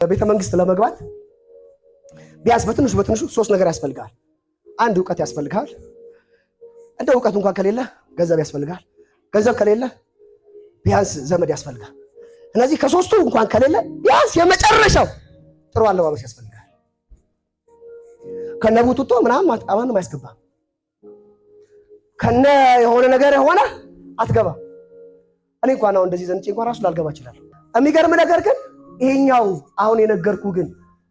ቤተ መንግስት ለመግባት ቢያንስ በትንሹ ሶስት ነገር ያስፈልጋል። አንድ ዕውቀት ያስፈልጋል። እንደ ዕውቀት እንኳን ከሌለ ገንዘብ ያስፈልጋል። ገንዘብ ከሌለ ቢያንስ ዘመድ ያስፈልጋል። እነዚህ ከሶስቱ እንኳን ከሌለ ቢያንስ የመጨረሻው ጥሩ አለባበስ ያስፈልጋል። ከነቡቱቶ ምናምን ማንም አያስገባም። ከነ የሆነ ነገር የሆነ አትገባም። እኔ እንኳን አሁን እንደዚህ ዘንጬ እንኳን ራሱ ላልገባ ይችላል። የሚገርም ነገር ግን ይሄኛው አሁን የነገርኩ ግን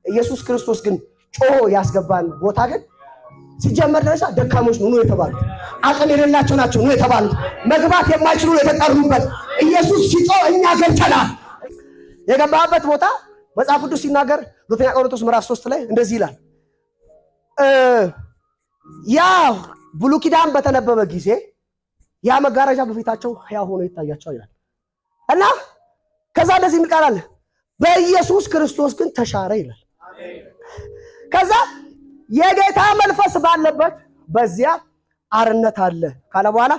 ኢየሱስ ክርስቶስ ግን ጮሆ ያስገባን ቦታ ግን ሲጀመር ደረጃ ደካሞች ነው የተባሉት፣ አቅም የሌላቸው ናቸው ነው የተባሉት፣ መግባት የማይችሉ የተጠሩበት ኢየሱስ ሲጮህ እኛ ገብተናል። የገባበት ቦታ መጽሐፍ ቅዱስ ሲናገር ሁለተኛ ቆሮንቶስ ምዕራፍ 3 ላይ እንደዚህ ይላል። ያ ብሉይ ኪዳን በተነበበ ጊዜ ያ መጋረጃ በፊታቸው ሕያው ሆኖ ይታያቸው ይላል እና ከዛ እንደዚህ የሚቃላል በኢየሱስ ክርስቶስ ግን ተሻረ ይላል። ከዛ የጌታ መንፈስ ባለበት በዚያ አርነት አለ ካለ በኋላ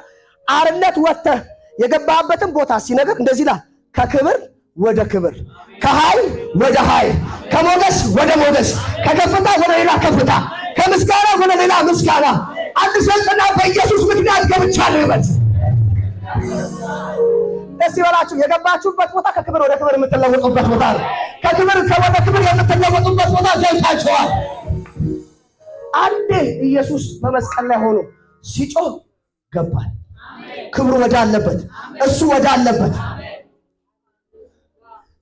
አርነት ወጥተህ የገባበትን ቦታ ሲነገር እንደዚህ ይላል። ከክብር ወደ ክብር፣ ከኃይል ወደ ኃይል፣ ከሞገስ ወደ ሞገስ፣ ከከፍታ ወደ ሌላ ከፍታ፣ ከምስጋና ወደ ሌላ ምስጋና አንድ ሰልጥና በኢየሱስ ምክንያት ገብቻለሁ ይበል። ደስ ይበላችሁ። የገባችሁበት ቦታ ከክብር ወደ ክብር የምትለወጡበት ቦታ ነው። ከክብር ወደ ክብር የምትለወጡበት ቦታ ገብታችኋል። አንዴ ኢየሱስ በመስቀል ላይ ሆኖ ሲጮህ ገባል። ክብሩ ወደ አለበት፣ እሱ ወደ አለበት